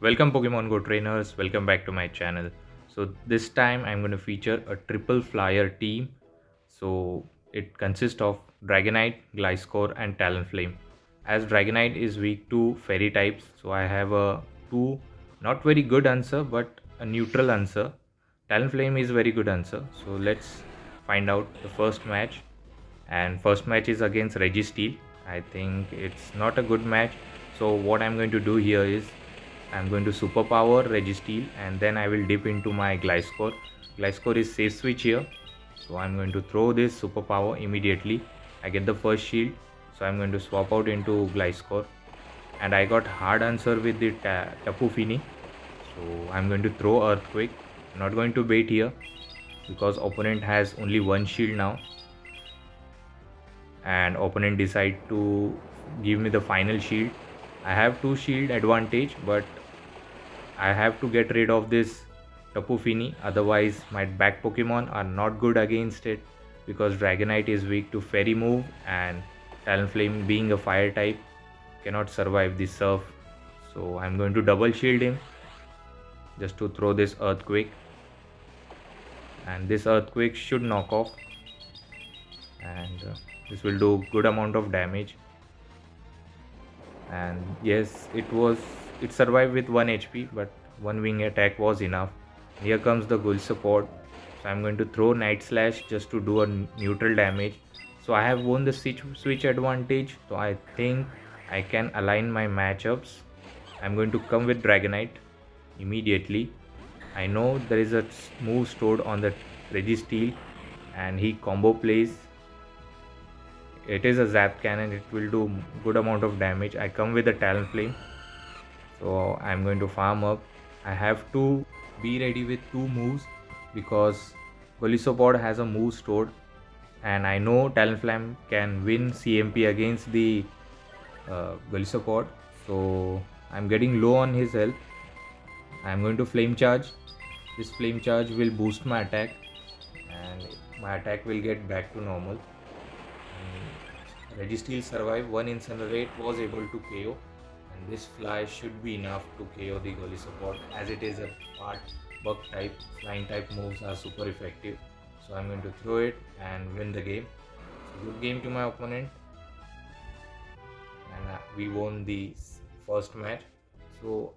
Welcome Pokemon Go trainers, welcome back to my channel. So this time I'm going to feature a triple flyer team. So it consists of Dragonite, Gliscor and Talonflame. As Dragonite is weak to fairy types, so I have a two not very good answer but a neutral answer. Talonflame is very good answer. So let's find out the first match. And first match is against Registeel. I think it's not a good match. So what I'm going to do here is I'm going to superpower Registeel and then I will dip into my Gliscor. Gliscor is safe switch here. So I'm going to throw this superpower immediately. I get the first shield. So I'm going to swap out into Gliscor. And I got hard answer with the Tapu Fini. So I'm going to throw Earthquake. I'm not going to bait here because opponent has only one shield now. And opponent decide to give me the final shield. I have two shield advantage, but I have to get rid of this Tapu Fini, otherwise my back Pokemon are not good against it because Dragonite is weak to Fairy move and Talonflame being a fire type cannot survive the Surf. So I'm going to double shield him just to throw this Earthquake, and this Earthquake should knock off, and this will do good amount of damage. And yes, it survived with 1 HP, but one wing attack was enough. Here comes the Ghoul support, so I'm going to throw Night Slash just to do a neutral damage. So I have won the switch advantage, so I think I can align my matchups. I'm going to come with Dragonite immediately. I know there is a move stored on the Registeel and he combo plays. It is a zap cannon, it will do good amount of damage. I come with a Talonflame, so I'm going to farm up. I have to be ready with two moves because Golisopod has a move stored and I know Talonflame can win CMP against the Golisopod, so I'm getting low on his health. I'm going to flame charge. This flame charge will boost my attack and my attack will get back to normal. Registeel survived, one Incinerate was able to KO, and this fly should be enough to KO the Golisopod as it is a part bug type, flying type moves are super effective. So I'm going to throw it and win the game. So good game to my opponent, and we won the first match. So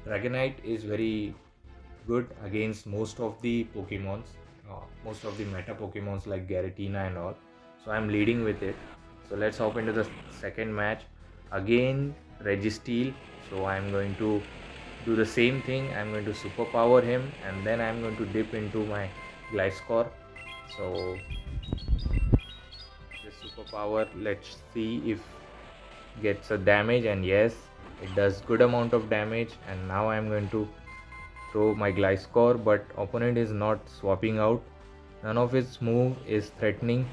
Dragonite is very good against most of the Pokemons, most of the meta Pokemons like Garatina and all. So I'm leading with it. So let's hop into the second match. Again Registeel. So I'm going to do the same thing. I'm going to superpower him and then I'm going to dip into my Gliscor. So this superpower, let's see if gets a damage, and yes, it does good amount of damage. And now I'm going to throw my Gliscor, but opponent is not swapping out. None of its move is threatening,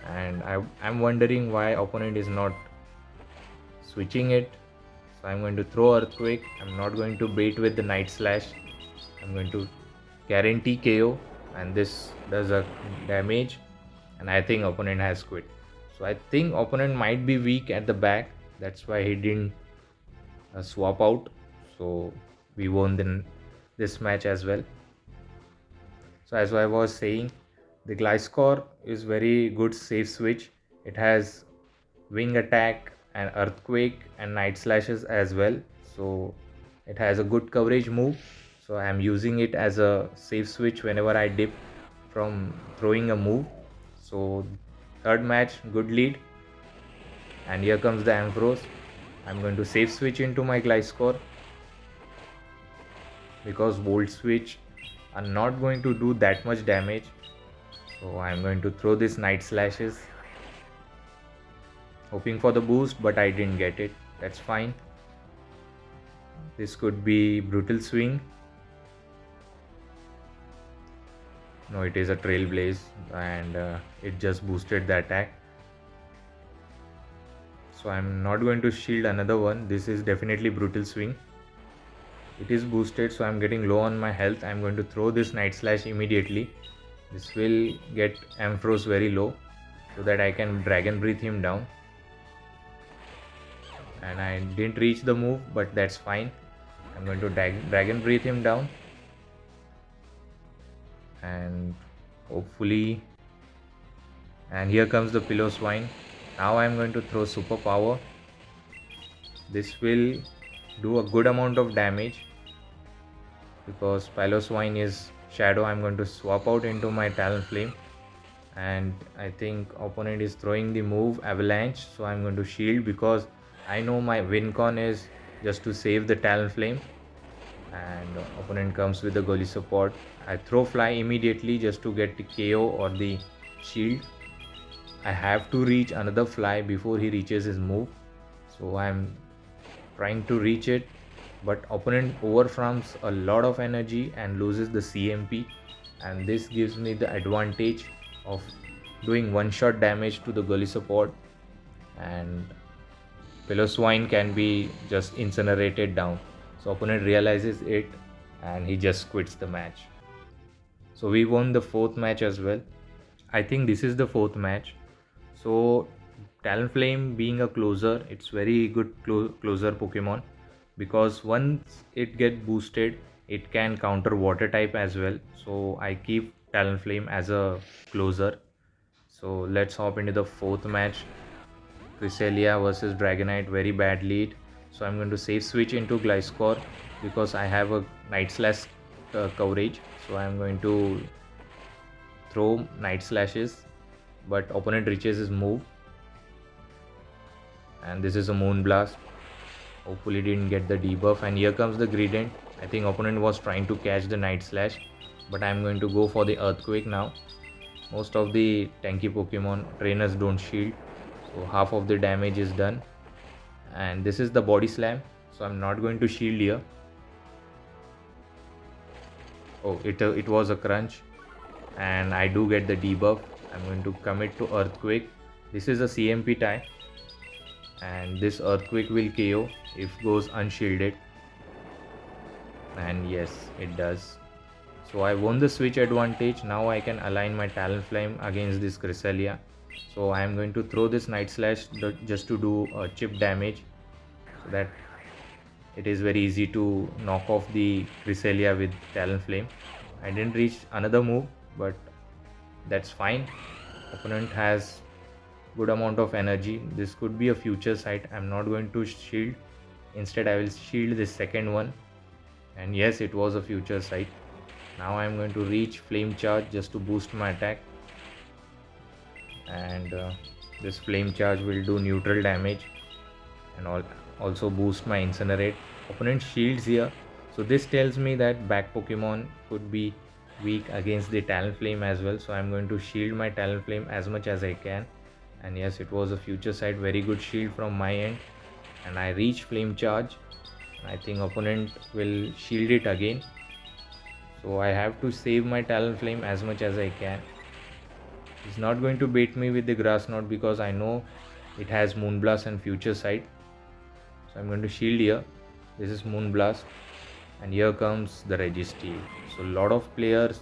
and I'm wondering why opponent is not switching it. So I'm going to throw Earthquake. I'm not going to bait with the Night Slash. I'm going to guarantee KO, and this does a damage, and I think opponent has quit. So I think opponent might be weak at the back, that's why he didn't swap out. So we won this match as well. So as I was saying, the Gliscor is very good safe switch. It has wing attack and Earthquake and Night Slashes as well. So it has a good coverage move. So I am using it as a safe switch whenever I dip from throwing a move. So third match, good lead. And here comes the Ampharos. I'm going to safe switch into my Gliscor because Volt Switch are not going to do that much damage. So I'm going to throw this Night Slashes, hoping for the boost, but I didn't get it. That's fine. This could be Brutal Swing. No, it is a Trailblaze, and it just boosted the attack. So I'm not going to shield another one. This is definitely Brutal Swing. It is boosted, so I'm getting low on my health. I'm going to throw this Night Slash immediately. This will get Ampharos very low so that I can Dragon Breathe him down. And I didn't reach the move, but that's fine. I'm going to Dragon Breathe him down, and hopefully, and here comes the Pillow Swine. Now I'm going to throw Super Power. This will do a good amount of damage because Pillow Swine is Shadow. I'm going to swap out into my Talonflame, and I think opponent is throwing the move Avalanche, so I'm going to shield because I know my win con is just to save the Talonflame, and opponent comes with the Gully support. I throw Fly immediately just to get the KO or the shield. I have to reach another Fly before he reaches his move, so I'm trying to reach it, but opponent overfarms a lot of energy and loses the CMP, and this gives me the advantage of doing one-shot damage to the Gully support, and Pillow Swine can be just incinerated down. So opponent realizes it and he just quits the match. So we won the fourth match as well. I think this is the fourth match. So Talonflame being a closer, it's very good closer Pokemon, because once it get boosted, it can counter water type as well. So I keep Talonflame as a closer. So let's hop into the fourth match. Cresselia versus Dragonite, very bad lead. So I'm going to safe switch into Gliscor because I have a Night Slash coverage. So I'm going to throw Night Slashes, but opponent reaches his move, and this is a Moon Blast. Hopefully didn't get the debuff, and here comes the Gradient. I think opponent was trying to catch the Night Slash, but I'm going to go for the Earthquake now. Most of the tanky Pokemon trainers don't shield, so half of the damage is done, and this is the Body Slam, so I'm not going to shield here. Oh, it was a crunch, and I do get the debuff. I'm going to commit to Earthquake. This is a CMP tie, and this Earthquake will KO if goes unshielded, and yes, it does. So I won the switch advantage. Now I can align my Talonflame against this Cresselia. So I am going to throw this Night Slash just to do chip damage, so that it is very easy to knock off the Cresselia with Talonflame. I didn't reach another move, but that's fine. Opponent has good amount of energy. This could be a future sight. I'm not going to shield. Instead I will shield this second one, and yes, it was a future sight. Now I'm going to reach Flame Charge just to boost my attack, and this Flame Charge will do neutral damage and also boost my Incinerate. Opponent shields here, so this tells me that back Pokemon could be weak against the Talonflame as well. So I'm going to shield my Talonflame as much as I can, and yes, it was a future sight. Very good shield from my end, and I reach Flame Charge. I think opponent will shield it again, so I have to save my Talonflame as much as I can. He's not going to bait me with the Grass Knot because I know it has Moonblast and Future Sight. So I'm going to shield here. This is Moonblast, and here comes the Registeel. So a lot of players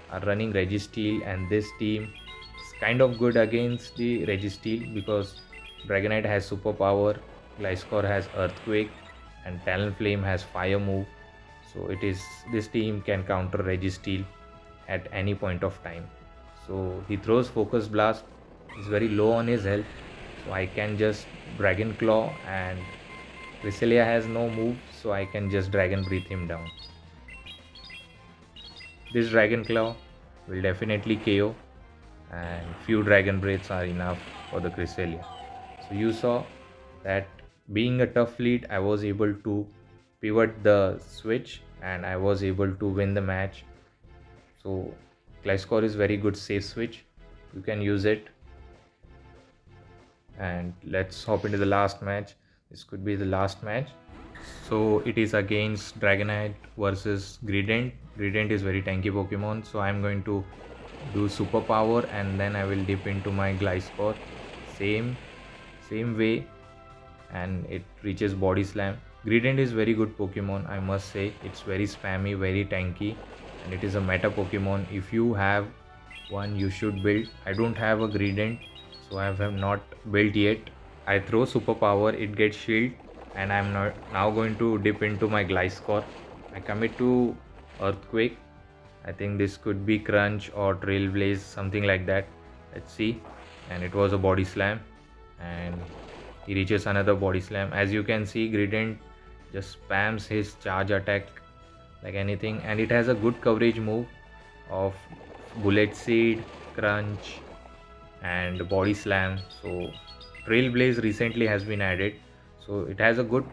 are running Registeel, and this team is kind of good against the Registeel because Dragonite has Super Power, Gliscor has Earthquake, and Talonflame has Fire move. So this team can counter Registeel at any point of time. So he throws Focus Blast. He's very low on his health, so I can just Dragon Claw, and Cresselia has no move, so I can just Dragon Breathe him down. This Dragon Claw will definitely KO, and few Dragon Breaths are enough for the Cresselia. So you saw that being a tough lead, I was able to pivot the switch and I was able to win the match. So Gliscor is very good safe switch. You can use it. And let's hop into the last match. This could be the last match. So it is against Dragonite versus Gradient. Gradient is very tanky Pokemon, so I'm going to do Super Power and then I will dip into my Gliscor. Same way, and it reaches Body Slam. Gradient is very good Pokemon, I must say. It's very spammy, very tanky, and it is a meta Pokemon. If you have one, you should build. I don't have a Gradient, so I have not built yet. I throw Super Power, it gets shield, and I'm not now going to dip into my Gliscor. I commit to Earthquake. I think this could be Crunch or Trailblaze, something like that. Let's see. And it was a body slam, and he reaches another body slam. As you can see, Gradient just spams his charge attack like anything, and it has a good coverage move of Bullet Seed, Crunch, and Body Slam. So Trailblaze recently has been added, so it has a good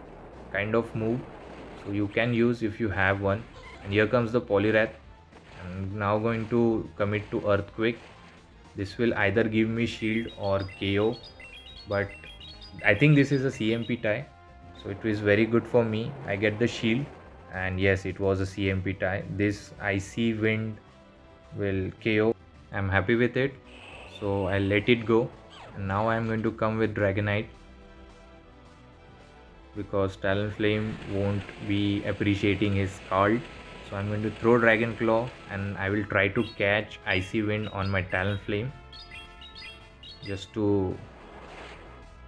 kind of move, so you can use if you have one. And here comes the Poliwrath. I'm now going to commit to Earthquake. This will either give me shield or KO, but I think this is a CMP tie, so it is very good for me. I get the shield, and yes, it was a CMP tie. This Icy Wind will KO. I'm happy with it, so I'll let it go. And now I'm going to come with Dragonite, because Talonflame won't be appreciating his card. So I'm going to throw Dragon Claw, and I will try to catch Icy Wind on my Talonflame just to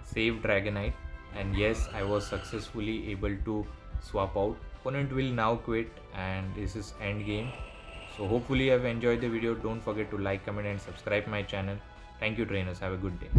save Dragonite. And yes, I was successfully able to swap out. Opponent will now quit, and this is end game. So hopefully you have enjoyed the video. Don't forget to like, comment and subscribe my channel. Thank you trainers. Have a good day.